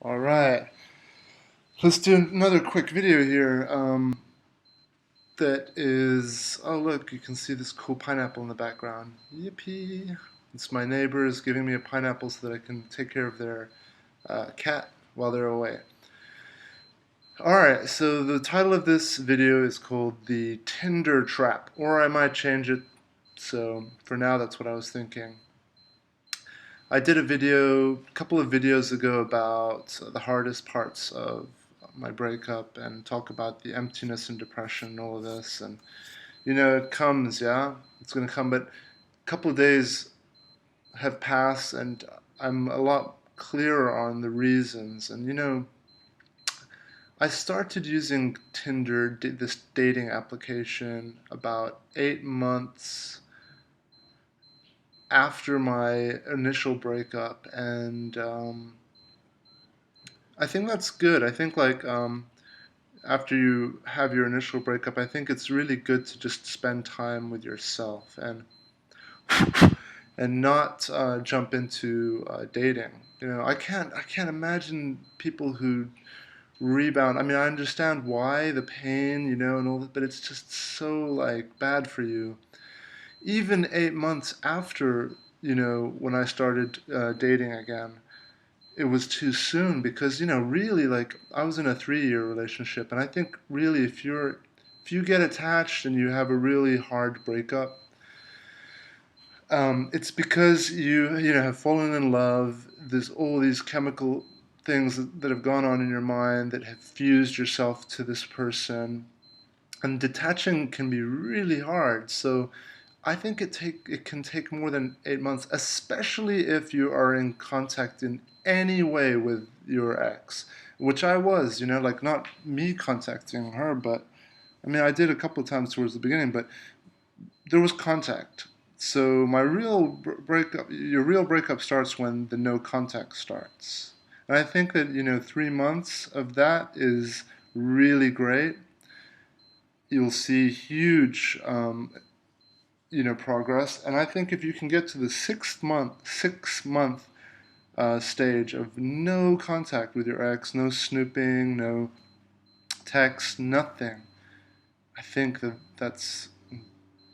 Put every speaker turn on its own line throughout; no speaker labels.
All right, let's do another quick video here. That is, oh look, you can see this cool pineapple in the background. Yippee! It's my neighbors giving me a pineapple so that I can take care of their cat while they're away. All right, so the title of this video is called The Tinder Trap, or I might change it. So for now, that's what I was thinking. I did a couple of videos ago about the hardest parts of my breakup and talk about the emptiness and depression and all of this. And, it comes, yeah? It's going to come. But a couple of days have passed and I'm a lot clearer on the reasons. And, I started using Tinder, this dating application, about 8 months after my initial breakup. And, I think that's good. I think after you have your initial breakup, I think it's really good to just spend time with yourself and not jump into dating. I can't imagine people who rebound. I mean, I understand why the pain, and all that, but it's just so like bad for you. Even 8 months after, when I started dating again, it was too soon because really, like, I was in a 3-year relationship, and I think really if you get attached and you have a really hard breakup, it's because you have fallen in love. There's all these chemical things that have gone on in your mind that have fused yourself to this person, and detaching can be really hard. So I think it can take more than 8 months, especially if you are in contact in any way with your ex, which I was, like not me contacting her, but I mean I did a couple of times towards the beginning, but there was contact. So my breakup, your real breakup starts when the no contact starts, and I think that 3 months of that is really great. You'll see huge progress. And I think if you can get to the 6 month stage of no contact with your ex, no snooping, no text, nothing, I think that's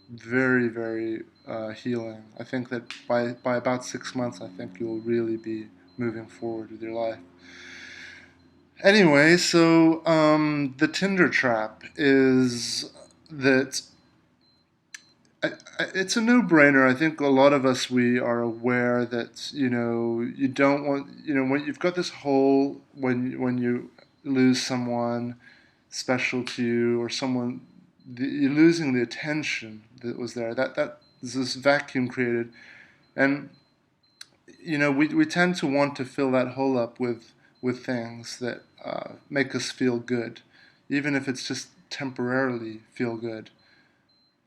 very, very healing. I think that by about 6 months, I think you'll really be moving forward with your life. Anyway, so the Tinder trap is that it's a no-brainer. I think a lot of us, we are aware that you don't want, when you've got this hole, when you lose someone special to you, or someone, you're losing the attention that was there. That there's this vacuum created, and we tend to want to fill that hole up with things that make us feel good, even if it's just temporarily feel good.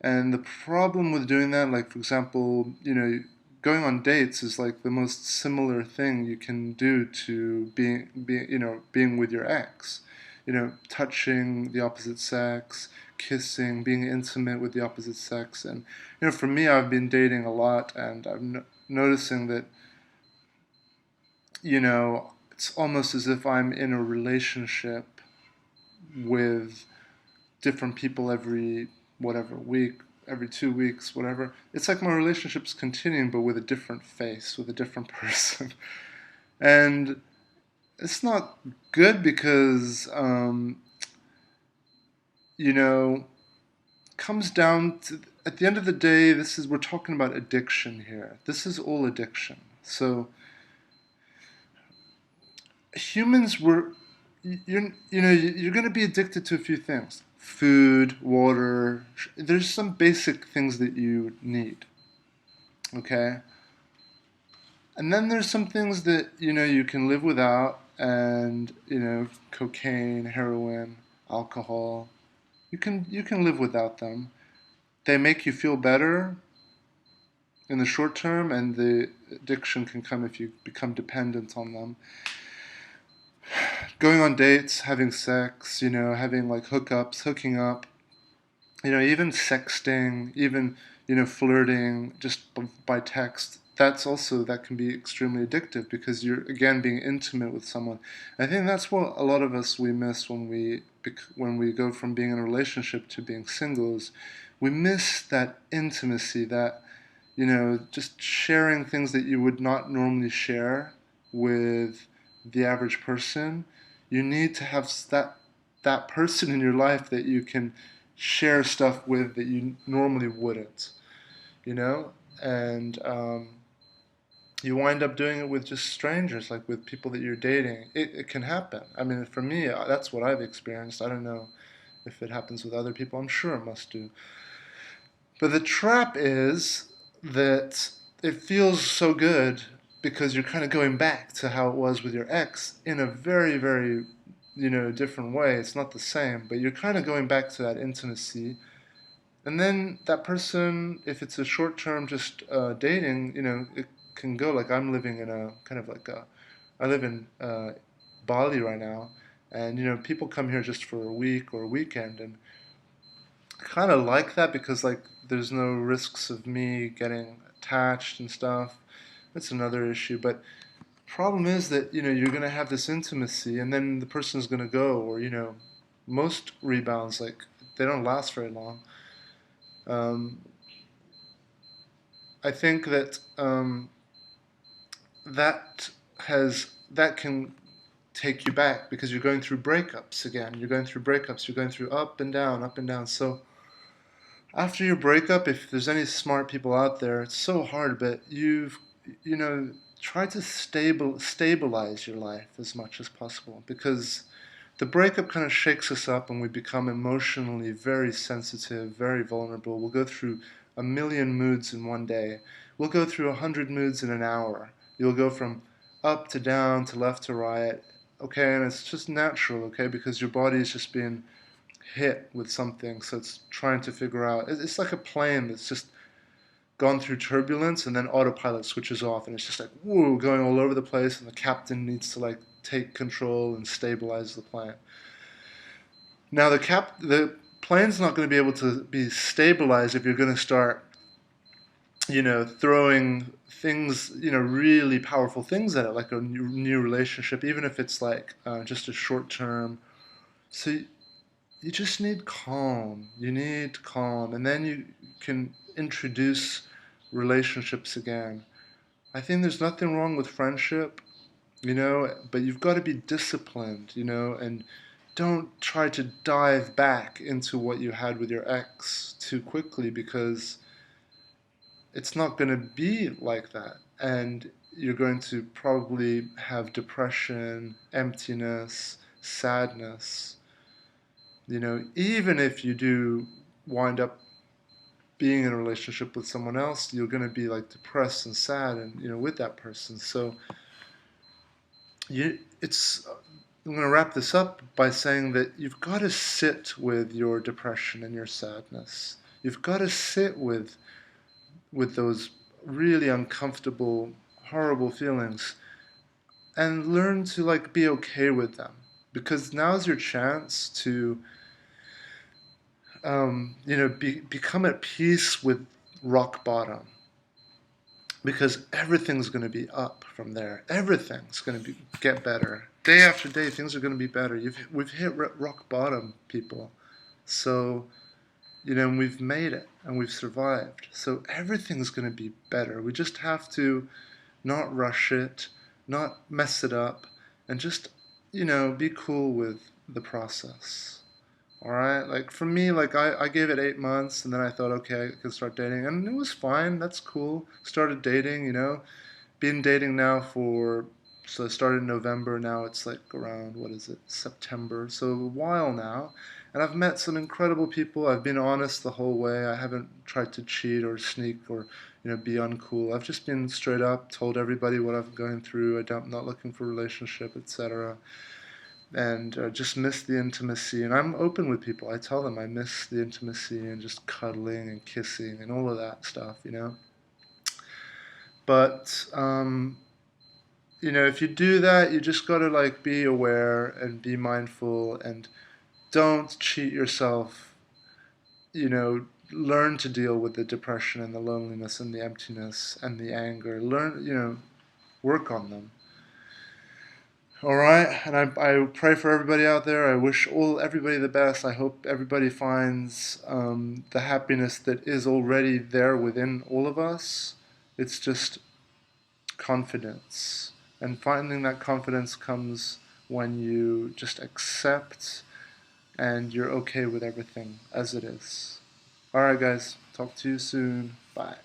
And the problem with doing that, like for example, going on dates is like the most similar thing you can do to being with your ex. Touching the opposite sex, kissing, being intimate with the opposite sex. And for me, I've been dating a lot, and I'm noticing that it's almost as if I'm in a relationship with different people every whatever week, every 2 weeks, whatever. It's like my relationship's continuing, but with a different face, with a different person. And it's not good because, you know, comes down to, at the end of the day, we're talking about addiction here. This is all addiction. So humans were, you're going to be addicted to a few things: food, water. There's some basic things that you need. Okay, and then there's some things that you can live without, and cocaine, heroin, alcohol. You can live without them. They make you feel better in the short term, and the addiction can come if you become dependent on them. Going on dates, having sex, having like hookups, hooking up, even sexting, even flirting just by text. that can be extremely addictive because you're again being intimate with someone. I think that's what a lot of us we miss when we go from being in a relationship to being singles. We miss that intimacy, that just sharing things that you would not normally share with the average person. You need to have that person in your life that you can share stuff with that you normally wouldn't, you know, and you wind up doing it with just strangers, like with people that you're dating. It can happen. I mean, for me, that's what I've experienced. I don't know if it happens with other people. I'm sure it must do. But the trap is that it feels so good because you're kind of going back to how it was with your ex in a very, very, different way. It's not the same, but you're kind of going back to that intimacy. And then that person, if it's a short term just dating, it can go like I'm living in a kind of like I live in Bali right now. And, people come here just for a week or a weekend. And kind of like that because like there's no risks of me getting attached and stuff. That's another issue. But problem is that you're gonna have this intimacy, and then the person's gonna go, or most rebounds like they don't last very long. Um, I think that that can take you back because you're going through breakups again. You're going through breakups. You're going through up and down, up and down. So after your breakup, if there's any smart people out there, it's so hard, but you know, try to stabilize your life as much as possible because the breakup kind of shakes us up and we become emotionally very sensitive, very vulnerable. We'll go through a million moods in one day. We'll go through 100 moods in an hour. You'll go from up to down to left to right. Okay, and it's just natural, okay, because your body is just being hit with something, so it's trying to figure out. It's like a plane that's just gone through turbulence and then autopilot switches off, and it's just like whoa, going all over the place, and the captain needs to like take control and stabilize the plane. Now the plane's not going to be able to be stabilized if you're going to start, throwing things, really powerful things at it, like a new relationship, even if it's like just a short term. So you just need calm. You need calm, and then you can introduce relationships again. I think there's nothing wrong with friendship, but you've got to be disciplined, and don't try to dive back into what you had with your ex too quickly because it's not going to be like that. And you're going to probably have depression, emptiness, sadness. Even if you do wind up being in a relationship with someone else, you're going to be like depressed and sad and with that person. So it's I'm going to wrap this up by saying that you've got to sit with your depression and your sadness. You've got to sit with those really uncomfortable, horrible feelings and learn to like be okay with them because now's your chance to become at peace with rock bottom because everything's going to be up from there. Everything's going to get better. Day after day, things are going to be better. We've hit rock bottom, people. So, we've made it and we've survived. So everything's going to be better. We just have to not rush it, not mess it up, and just, be cool with the process. All right, like for me, like I gave it 8 months, and then I thought, okay, I can start dating, and it was fine. That's cool. Started dating, been dating now for so I started in November. Now it's like around what is it, September? So a while now, and I've met some incredible people. I've been honest the whole way. I haven't tried to cheat or sneak or be uncool. I've just been straight up, told everybody what I'm going through. I'm not looking for a relationship, etc. And just miss the intimacy. And I'm open with people. I tell them I miss the intimacy and just cuddling and kissing and all of that stuff. But if you do that, you just gotta like be aware and be mindful and don't cheat yourself. You know, learn to deal with the depression and the loneliness and the emptiness and the anger. Learn, work on them. All right, and I pray for everybody out there. I wish everybody the best. I hope everybody finds the happiness that is already there within all of us. It's just confidence, and finding that confidence comes when you just accept and you're okay with everything as it is. All right, guys, talk to you soon. Bye.